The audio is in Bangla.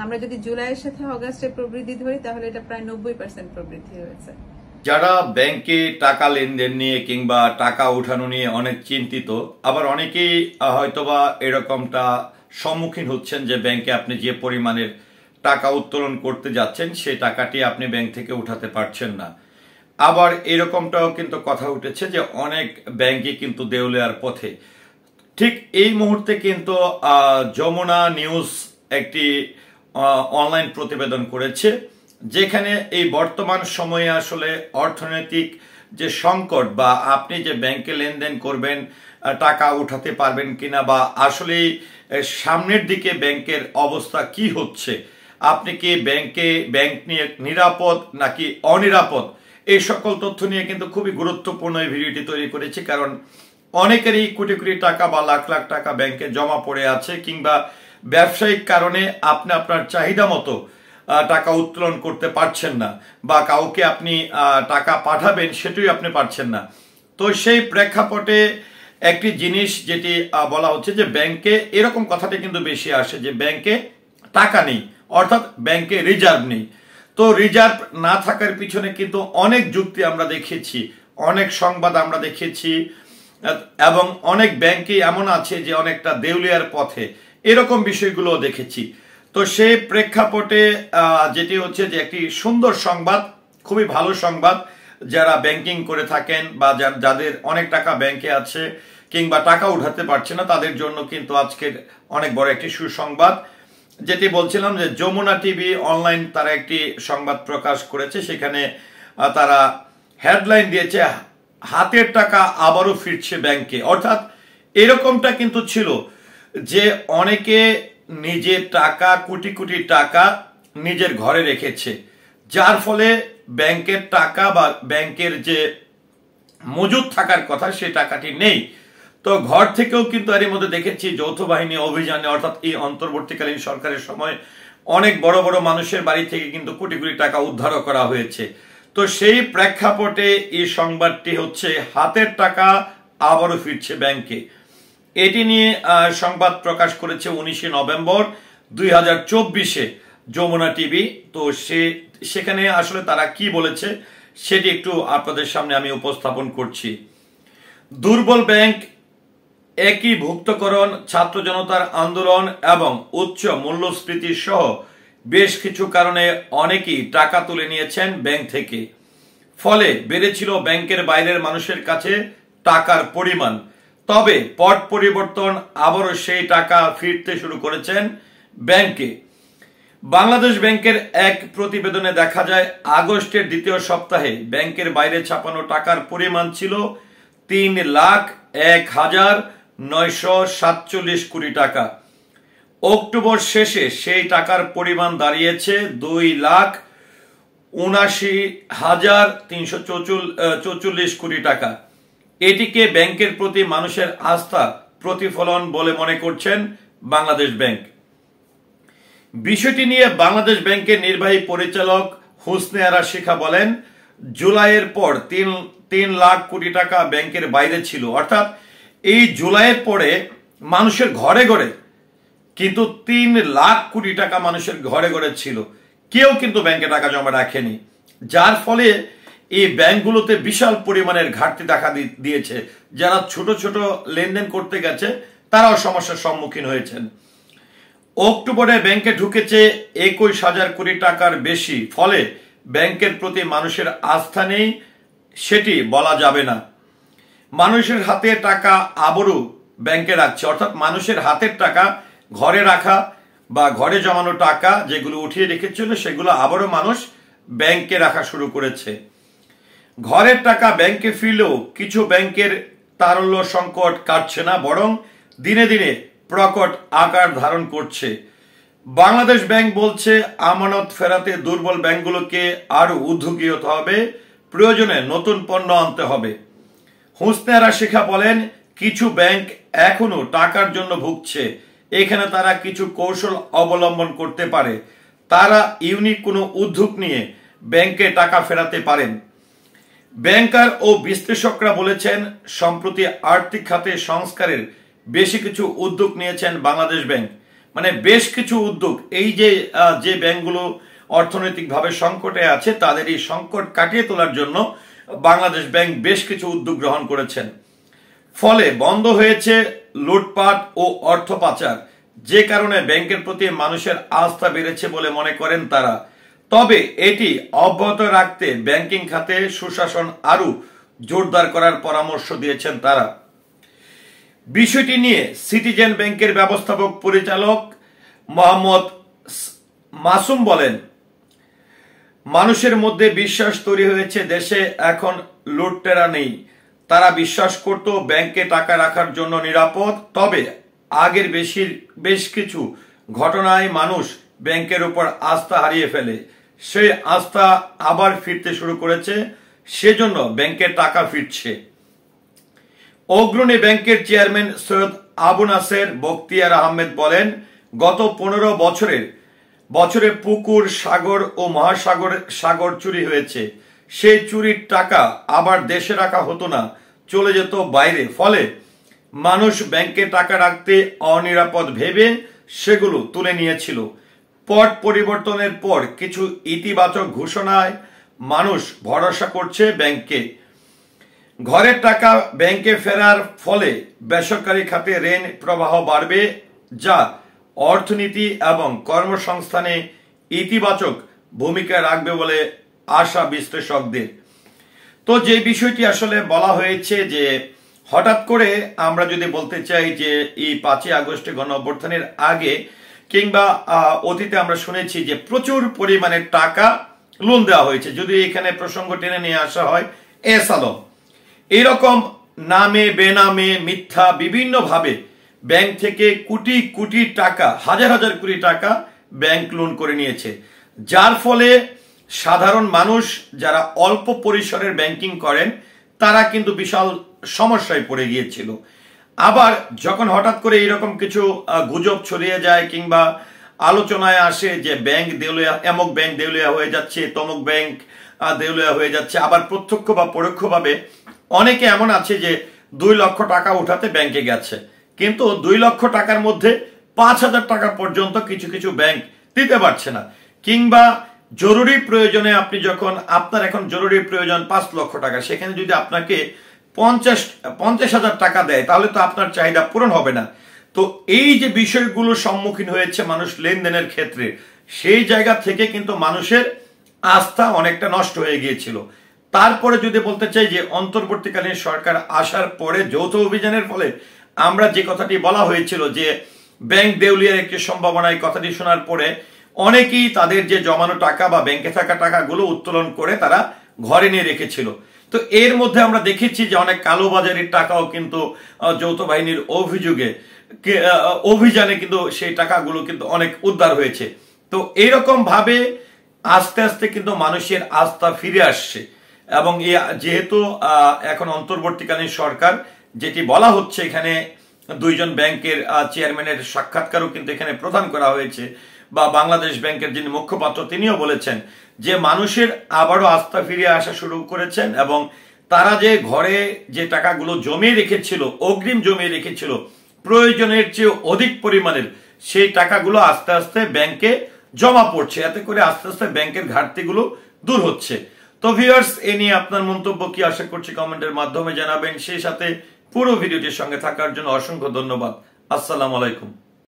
আমরা যদি জুলাইয়ের সাথে অগাস্টের প্রবৃদ্ধি ধরি তাহলে এটা প্রায় 90% প্রবৃদ্ধি হয়েছে। যারা ব্যাংকে টাকা লেনদেন নিয়ে কিংবা টাকা উঠানো নিয়ে অনেক চিন্তিত, আবার অনেকেই হয়তোবা এরকমটা সম্মুখীন হচ্ছেন যে ব্যাংকে আপনি যে পরিমাণের টাকা উত্তোলন করতে যাচ্ছেন সেই টাকাটি আপনি ব্যাংক থেকে উঠাতে পারছেন না। আবার এরকমটাও কিন্তু কথা উঠেছে যে অনেক ব্যাংকই কিন্তু দেউলিয়ার পথে। ঠিক এই মুহূর্তে কিন্তু যমুনা নিউজ একটি অনলাইন প্রতিবেদন করেছে, যেখানে এই বর্তমান সময়ে আসলে অর্থনৈতিক যে সংকট বা আপনি যে ব্যাংকে লেনদেন করবেন টাকা উঠাতে পারবেন কিনা বা আসলে সামনের দিকে ব্যাংকের অবস্থা কি হচ্ছে, আপনি কি ব্যাংক নিয়ে নিরাপদ নাকি অনিরাপদ, এই সকল তথ্য নিয়ে কিন্তু খুবই গুরুত্বপূর্ণ এই ভিডিওটি তৈরি করেছি। কারণ অনেকেরই কোটি কোটি টাকা বা লাখ লাখ টাকা ব্যাংকে জমা পড়ে আছে, কিংবা ব্যবসায়িক কারণে আপনি আপনার চাহিদা মতো টাকা উত্তোলন করতে পারছেন না, বা কাউকে আপনি টাকা পাঠাবেন সেটাই আপনি পারছেন না। তো সেই প্রেক্ষাপটে একটি জিনিস যেটি বলা হচ্ছে যে ব্যাংকে এরকম কথাটি কিন্তু বেশি আসে যে ব্যাংকে টাকা নেই, অর্থাৎ ব্যাংকে রিজার্ভ নেই। তো রিজার্ভ না থাকার পিছনে কিন্তু অনেক যুক্তি আমরা দেখেছি, অনেক সংবাদ আমরা দেখেছি, এবং অনেক ব্যাংকই এমন আছে যে অনেকটা দেউলিয়ার পথে, এরকম বিষয়গুলো দেখেছি। তো সেই প্রেক্ষাপটে যেটি হচ্ছে যে একটি সুন্দর সংবাদ, খুবই ভালো সংবাদ, যারা ব্যাংকিং করে থাকেন বা যাদের অনেক টাকা ব্যাংকে আছে কিংবা টাকা উঠাতে পারছে না, তাদের জন্য কিন্তু আজকের অনেক বড় একটি সুসংবাদ। যেটি বলছিলাম যে যমুনা টিভি অনলাইন তারা একটি সংবাদ প্রকাশ করেছে, সেখানে তারা হেডলাইন দিয়েছে হাতের টাকা আবারও ফিরছে ব্যাংকে। অর্থাৎ এরকমটা কিন্তু ছিল যে অনেকে নিজের টাকা, কোটি কোটি টাকা নিজের ঘরে রেখেছে, যার ফলে ব্যাংকের টাকা বা ব্যাংকের যে মজুদ থাকার কথা সে টাকাটি নেই। তো ঘর থেকেও কিন্তু এর মধ্যে দেখেছি যৌথ বাহিনী অভিযানে, অর্থাৎ এই অন্তর্বর্তীকালীন সরকারের সময় অনেক বড় বড় মানুষের বাড়ি থেকে কিন্তু কোটি কোটি টাকা উদ্ধার করা হয়েছে। তো সেই প্রেক্ষাপটে এই সংবাদটি হচ্ছে হাতের টাকা আবারও ফিরছে ব্যাংকে। এটি নিয়ে সংবাদ প্রকাশ করেছে 19 নভেম্বর 2024 যমুনা টিভি। তো সেখানে আসলে তারা কি বলেছে সেটি একটু আপনাদের সামনে আমি উপস্থাপন করছি। দুর্বল ব্যাংক, একই ভুক্তকরণ, ছাত্র জনতার আন্দোলন এবং উচ্চ মূল্যস্ফীতি সহ বেশ কিছু কারণে অনেকেই টাকা তুলে নিয়েছেন ব্যাংক থেকে। ফলে বেড়েছিল ব্যাংকের বাইরের মানুষের কাছে টাকার পরিমাণ। তবে পট পরিবর্তন, আবারও সেই টাকা ফিরতে শুরু করেছেন ব্যাংকে। বাংলাদেশ ব্যাংকের এক প্রতিবেদনে দেখা যায় আগস্টের দ্বিতীয় সপ্তাহে ব্যাংকের বাইরে ছাপানো টাকার পরিমাণ ছিল 3,01,947 কোটি টাকা। অক্টোবর শেষে সেই টাকার পরিমাণ দাঁড়িয়েছে 2,79,344 কোটি টাকা। এটিকে ব্যাংকের প্রতি মানুষের আস্থা প্রতিফলন বলে মনে করছেন বাংলাদেশ ব্যাংক। বিষয়টি নিয়ে বাংলাদেশ ব্যাংকের নির্বাহী পরিচালক হোসনে আরা শিখা বলেন, জুলাইয়ের পর 3 লাখ কোটি টাকা ব্যাংকের বাইরে ছিল। অর্থাৎ এই জুলাইয়ের পরে মানুষের ঘরে ঘরে কিন্তু 3 লাখ কোটি টাকা মানুষের ঘরে ঘরে ছিল, কেউ কিন্তু ব্যাংকে টাকা জমা রাখেনি, যার ফলে এই ব্যাংকগুলোতে বিশাল পরিমাণের ঘাটতি দেখা দিয়েছে। যারা ছোট ছোট লেনদেন করতে গেছে তারাও সমস্যার সম্মুখীন হয়েছেন। অক্টোবরে ব্যাংকে ঢুকেছে 21,000 কোটি টাকার বেশি। ফলে ব্যাংকের প্রতি মানুষের আস্থা নেই সেটি বলা যাবে না। মানুষের হাতে টাকা আবারও ব্যাংকে রাখছে, অর্থাৎ মানুষের হাতের টাকা ঘরে রাখা বা ঘরে জমানো টাকা যেগুলো উঠিয়ে রেখেছিল সেগুলো আবারও মানুষ ব্যাংকে রাখা শুরু করেছে। ঘরের টাকা ব্যাংকে ফিরলেও কিছু ব্যাংকের তারল্য সংকট কাটছে না, বরং দিনে দিনে প্রকট আকার ধারণ করছে। বাংলাদেশ ব্যাংক বলছে আমানত ফেরাতে দুর্বল ব্যাংকগুলোকে আরো উদ্যোগী হতে হবে, প্রয়োজনে নতুন পণ্য আনতে হবে। হোসনে আরা শিখা বলেন, কিছু ব্যাংক এখনো টাকার জন্য ভুগছে, এখানে তারা কিছু কৌশল অবলম্বন করতে পারে। তারা ইউনিক কোনো উদ্যোগ নিয়ে ব্যাংকে টাকা ফেরাতে পারেন। ব্যাংকার ও বিশ্লেষকরা বলেছেন, সম্প্রতি আর্থিক খাতে সংস্কারের বেশি কিছু উদ্যোগ নিয়েছেন বাংলাদেশ ব্যাংক। মানে বেশ কিছু উদ্যোগ, এই যে ব্যাংকগুলো অর্থনৈতিকভাবে সংকটে আছে তাদের এই সংকট কাটিয়ে তোলার জন্য বাংলাদেশ ব্যাংক বেশ কিছু উদ্যোগ গ্রহণ করেছেন। ফলে বন্ধ হয়েছে লুটপাট ও অর্থ পাচার, যে কারণে ব্যাংকের প্রতি মানুষের আস্থা বেড়েছে বলে মনে করেন তারা। তবে এটি অব্যাহত রাখতে ব্যাংকিং খাতে সুশাসন আরও জোরদার করার পরামর্শ দিয়েছেন তারা। বিষয়টি নিয়ে সিটিজেন ব্যাংকের ব্যবস্থাপক পরিচালক মোহাম্মদ মাসুম বলেন, মানুষের মধ্যে বিশ্বাস তৈরি হয়েছে, দেশে এখন লুটেরা নেই। তারা বিশ্বাস করত ব্যাংকে টাকা রাখার জন্য নিরাপদ। তবে আগের বেশ কিছু ঘটনায় মানুষ ব্যাংকের উপর আস্থা হারিয়ে ফেলে, সেই আস্থা আবার ফিরতে শুরু করেছে, সেজন্য ব্যাংকের টাকা ফিরছে। অগ্রণী ব্যাংকের চেয়ারম্যান সৈয়দ আবু নাসের বখতিয়ার আহমেদ বলেন, গত 15 বছরে পুকুর, সাগর ও সাগর চুরি হয়েছে। সেই চুরির টাকা আবার দেশে রাখা হতো না, চলে যেত বাইরে। ফলে মানুষ ব্যাংকে টাকা রাখতে অনিরাপদ ভেবে সেগুলো তুলে নিয়েছিল। পট পরিবর্তনের পর কিছু ইতিবাচক ঘোষণায় মানুষ ভরসা করছে ব্যাংকে। ঘরের টাকা ব্যাংকে ফেরার ফলে বেসরকারি খাতে ঋণ প্রবাহ বাড়বে, যা অর্থনীতি এবং কর্মসংস্থানে ইতিবাচক ভূমিকা রাখবে বলে আশা বিশ্লেষকদের। তো যে বিষয়টি আসলে বলা হয়েছে যে হঠাৎ করে আমরা যদি বলতে চাই যে এই 5ই আগস্টে গণ অভ্যুত্থানের আগে কিংবা অতীতে আমরা শুনেছি যে প্রচুর পরিমাণে টাকা লোন দেওয়া হয়েছে। যদি এখানে প্রসঙ্গ টেনে নিয়ে আসা হয় এস আলম, এরকম নামে বেনামে মিথ্যা বিভিন্নভাবে ব্যাংক থেকে কোটি কোটি টাকা, হাজার হাজার কোটি টাকা ব্যাংক লোন করে নিয়েছে, যার ফলে সাধারণ মানুষ যারা অল্প পরিসরের ব্যাংকিং করেন তারা কিন্তু বিশাল সমস্যায় পড়ে গিয়েছিল। আবার যখন হঠাৎ করে এইরকম কিছু গুজব ছড়িয়ে যায় কিংবা আলোচনায় আসে যে ব্যাংক দেউলিয়া, এমক ব্যাংক দেউলিয়া হয়ে যাচ্ছে, তমক ব্যাংক দেউলিয়া হয়ে যাচ্ছে, আবার প্রত্যক্ষ বা পরোক্ষভাবে অনেকে এমন আছে যে 2 লক্ষ টাকা উঠাতে ব্যাংকে গেছে, কিন্তু 2 লক্ষ টাকার মধ্যে 5,000 টাকা পর্যন্ত কিছু কিছু ব্যাংক দিতে পারছে না। কিংবা জরুরি প্রয়োজনে আপনি যখন, আপনার এখন জরুরি প্রয়োজন 5 লক্ষ টাকা, সেখানে যদি আপনাকে 50,000 টাকা দেয় তাহলে তো আপনার চাহিদা পূরণ হবে না। তো এই যে বিষয়গুলোর সম্মুখীন হয়েছে মানুষ লেনদেনের ক্ষেত্রে, সেই জায়গা থেকে কিন্তু মানুষের আস্থা অনেকটা নষ্ট হয়ে গিয়েছিল। তারপরে যদি বলতে চাই যে অন্তর্বর্তীকালীন সরকার আসার পরে যৌথ অভিযানের ফলে আমরা যে কথাটি বলা হয়েছিল যে ব্যাংক দেউলিয়ার একটি সম্ভাবনা, এই কথাটি শোনার পরে অনেকেই তাদের যে জমানো টাকা বা ব্যাংকে থাকা টাকাগুলো উত্তোলন করে তারা ঘরে নিয়ে রেখেছিল। তো এর মধ্যে আমরা দেখেছি যে অনেক কালোবাজারির টাকাও কিন্তু যৌথ বাহিনীর অভিযানে কিন্তু সেই টাকাগুলো কিন্তু অনেক উদ্ধার হয়েছে। তো এইরকম ভাবে আস্তে আস্তে কিন্তু মানুষের আস্থা ফিরে আসছে। এবং যেহেতু এখন অন্তর্বর্তীকালীন সরকার, যেটি বলা হচ্ছে এখানে 2 জন ব্যাংকের চেয়ারম্যানের সাক্ষাৎকারও কিন্তু এখানে প্রদান করা হয়েছে, বা বাংলাদেশ ব্যাংকের যিনি মুখপাত্র তিনিও বলেছেন যে মানুষের আবারও আস্থা ফিরে আসা শুরু করেছেন এবং তারা যে ঘরে যে টাকাগুলো জমিয়ে রেখেছিল, অগ্রিম জমিয়ে রেখেছিল প্রয়োজনের চেয়ে অধিক পরিমাণের, সেই টাকাগুলো আস্তে আস্তে ব্যাংকে জমা পড়ছে। এতে করে আস্তে আস্তে ব্যাংকের ঘাটতিগুলো দূর হচ্ছে। তো ভিউয়ার্স, এ নিয়ে আপনার মন্তব্য কি, আশা করছি কমেন্টের মাধ্যমে জানাবেন। সেই সাথে পুরো ভিডিওটির সঙ্গে থাকার জন্য অসংখ্য ধন্যবাদ। আসসালামু আলাইকুম।